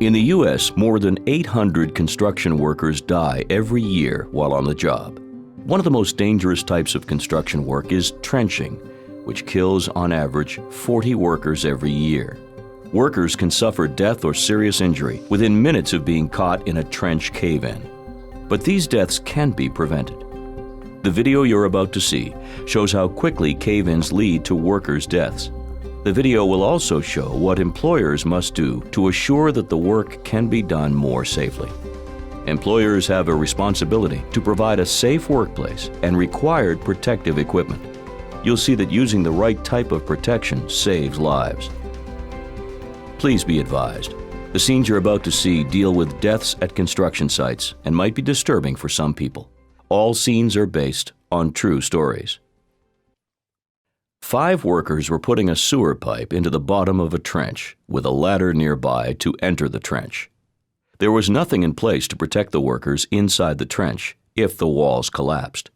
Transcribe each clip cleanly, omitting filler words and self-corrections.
In the U.S., more than 800 construction workers die every year while on the job. One of the most dangerous types of construction work is trenching, which kills on average 40 workers every year. Workers can suffer death or serious injury within minutes of being caught in a trench cave-in. But these deaths can be prevented. The video you're about to see shows how quickly cave-ins lead to workers' deaths. The video will also show what employers must do to assure that the work can be done more safely. Employers have a responsibility to provide a safe workplace and required protective equipment. You'll see that using the right type of protection saves lives. Please be advised, the scenes you're about to see deal with deaths at construction sites and might be disturbing for some people. All scenes are based on true stories. 5 workers were putting a sewer pipe into the bottom of a trench with a ladder nearby to enter the trench. There was nothing in place to protect the workers inside the trench if the walls collapsed.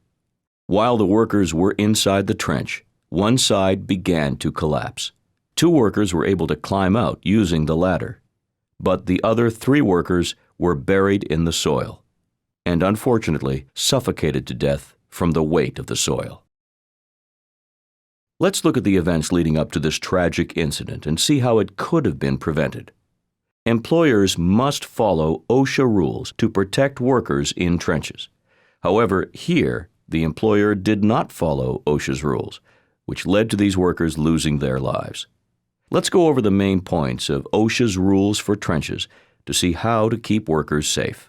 While the workers were inside the trench, one side began to collapse. 2 workers were able to climb out using the ladder, but the other 3 workers were buried in the soil and unfortunately suffocated to death from the weight of the soil. Let's look at the events leading up to this tragic incident and see how it could have been prevented. Employers must follow OSHA rules to protect workers in trenches. However, here, the employer did not follow OSHA's rules, which led to these workers losing their lives. Let's go over the main points of OSHA's rules for trenches to see how to keep workers safe.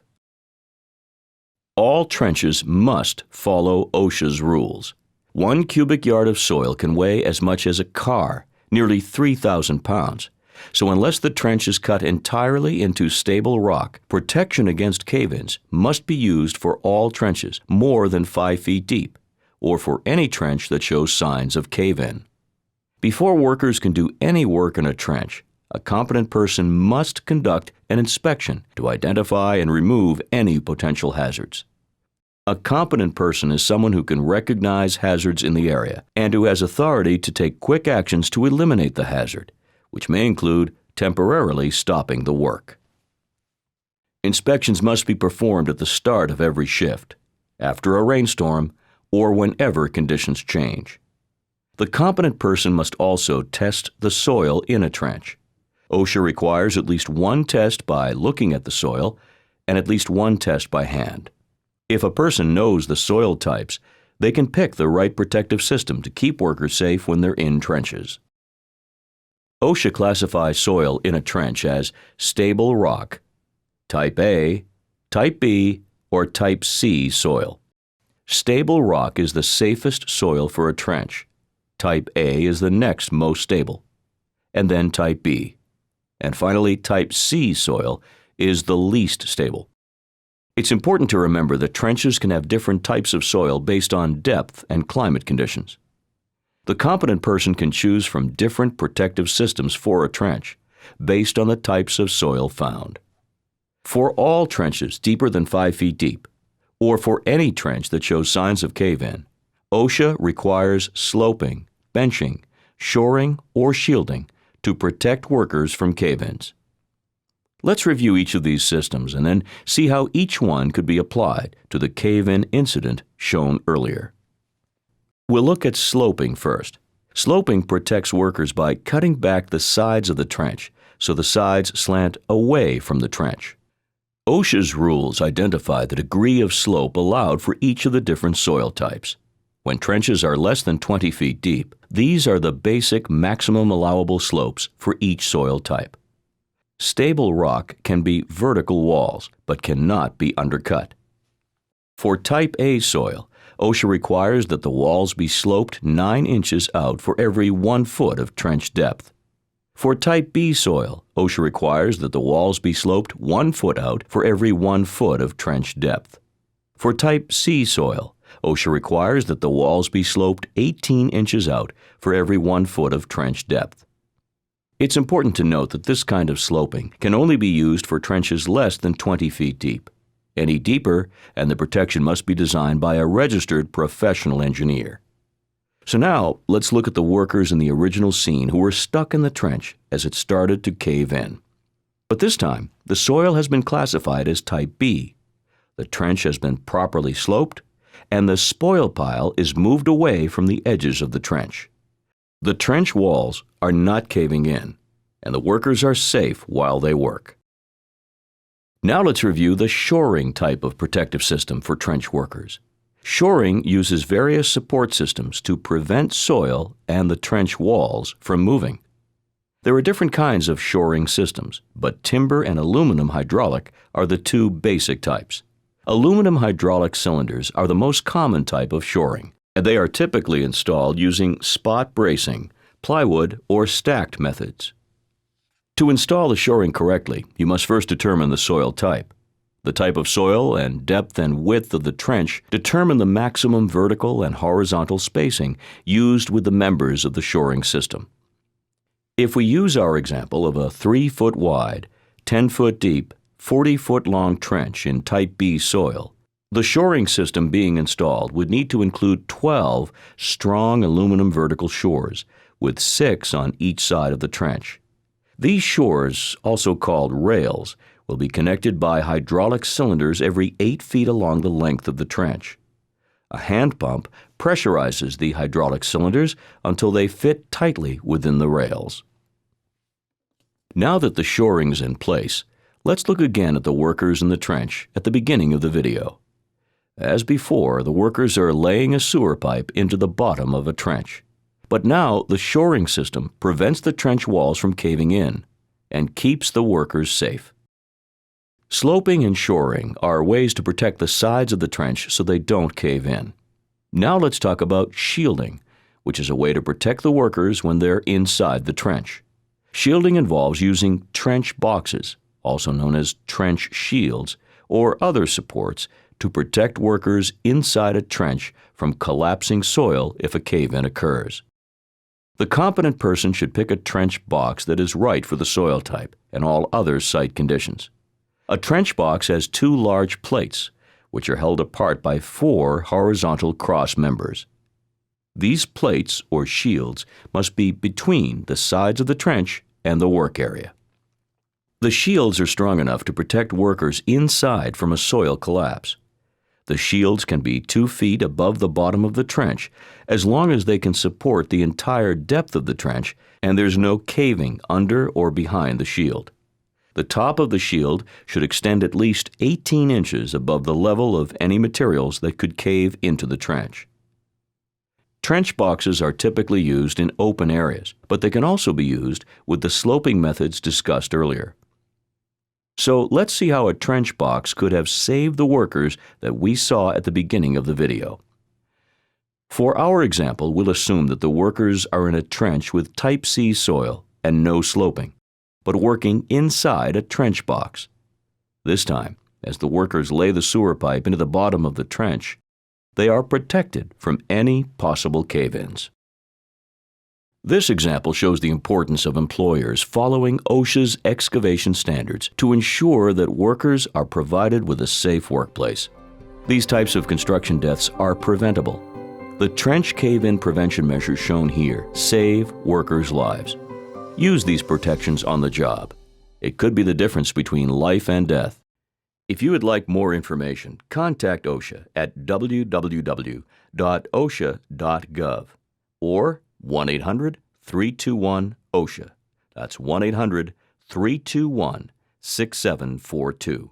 All trenches must follow OSHA's rules. 1 cubic yard of soil can weigh as much as a car, nearly 3,000 pounds. So unless the trench is cut entirely into stable rock, protection against cave-ins must be used for all trenches more than 5 feet deep, or for any trench that shows signs of cave-in. Before workers can do any work in a trench, a competent person must conduct an inspection to identify and remove any potential hazards. A competent person is someone who can recognize hazards in the area and who has authority to take quick actions to eliminate the hazard, which may include temporarily stopping the work. Inspections must be performed at the start of every shift, after a rainstorm, or whenever conditions change. The competent person must also test the soil in a trench. OSHA requires at least 1 test by looking at the soil and at least 1 test by hand. If a person knows the soil types, they can pick the right protective system to keep workers safe when they're in trenches. OSHA classifies soil in a trench as stable rock, Type A, Type B, or Type C soil. Stable rock is the safest soil for a trench. Type A is the next most stable, and then Type B. And finally, Type C soil is the least stable. It's important to remember that trenches can have different types of soil based on depth and climate conditions. The competent person can choose from different protective systems for a trench, based on the types of soil found. For all trenches deeper than 5 feet deep, or for any trench that shows signs of cave-in, OSHA requires sloping, benching, shoring, or shielding to protect workers from cave-ins. Let's review each of these systems and then see how each one could be applied to the cave-in incident shown earlier. We'll look at sloping first. Sloping protects workers by cutting back the sides of the trench so the sides slant away from the trench. OSHA's rules identify the degree of slope allowed for each of the different soil types. When trenches are less than 20 feet deep, these are the basic maximum allowable slopes for each soil type. Stable rock can be vertical walls, but cannot be undercut. For Type A soil, OSHA requires that the walls be sloped 9 inches out for every 1 foot of trench depth. For Type B soil, OSHA requires that the walls be sloped 1 foot out for every 1 foot of trench depth. For Type C soil, OSHA requires that the walls be sloped 18 inches out for every 1 foot of trench depth. It's important to note that this kind of sloping can only be used for trenches less than 20 feet deep. Any deeper, and the protection must be designed by a registered professional engineer. So now, let's look at the workers in the original scene who were stuck in the trench as it started to cave in. But this time, the soil has been classified as Type B. The trench has been properly sloped, and the spoil pile is moved away from the edges of the trench. The trench walls are not caving in, and the workers are safe while they work. Now let's review the shoring type of protective system for trench workers. Shoring uses various support systems to prevent soil and the trench walls from moving. There are different kinds of shoring systems, but timber and aluminum hydraulic are the two basic types. Aluminum hydraulic cylinders are the most common type of shoring, and they are typically installed using spot bracing, plywood, or stacked methods. To install the shoring correctly, you must first determine the soil type. The type of soil and depth and width of the trench determine the maximum vertical and horizontal spacing used with the members of the shoring system. If we use our example of a 3-foot wide, 10-foot deep, 40-foot long trench in Type B soil, the shoring system being installed would need to include 12 strong aluminum vertical shores, with 6 on each side of the trench. These shores, also called rails, will be connected by hydraulic cylinders every 8 feet along the length of the trench. A hand pump pressurizes the hydraulic cylinders until they fit tightly within the rails. Now that the shoring is in place, let's look again at the workers in the trench at the beginning of the video. As before, the workers are laying a sewer pipe into the bottom of a trench. But now the shoring system prevents the trench walls from caving in and keeps the workers safe. Sloping and shoring are ways to protect the sides of the trench so they don't cave in. Now let's talk about shielding, which is a way to protect the workers when they're inside the trench. Shielding involves using trench boxes, also known as trench shields, or other supports to protect workers inside a trench from collapsing soil if a cave-in occurs. The competent person should pick a trench box that is right for the soil type and all other site conditions. A trench box has 2 large plates, which are held apart by 4 horizontal cross members. These plates, or shields, must be between the sides of the trench and the work area. The shields are strong enough to protect workers inside from a soil collapse. The shields can be 2 feet above the bottom of the trench as long as they can support the entire depth of the trench and there's no caving under or behind the shield. The top of the shield should extend at least 18 inches above the level of any materials that could cave into the trench. Trench boxes are typically used in open areas, but they can also be used with the sloping methods discussed earlier. So let's see how a trench box could have saved the workers that we saw at the beginning of the video. For our example, we'll assume that the workers are in a trench with Type C soil and no sloping, but working inside a trench box. This time, as the workers lay the sewer pipe into the bottom of the trench, they are protected from any possible cave-ins. This example shows the importance of employers following OSHA's excavation standards to ensure that workers are provided with a safe workplace. These types of construction deaths are preventable. The trench cave-in prevention measures shown here save workers' lives. Use these protections on the job. It could be the difference between life and death. If you would like more information, contact OSHA at www.osha.gov or 1-800-321-OSHA. That's 1-800-321-6742.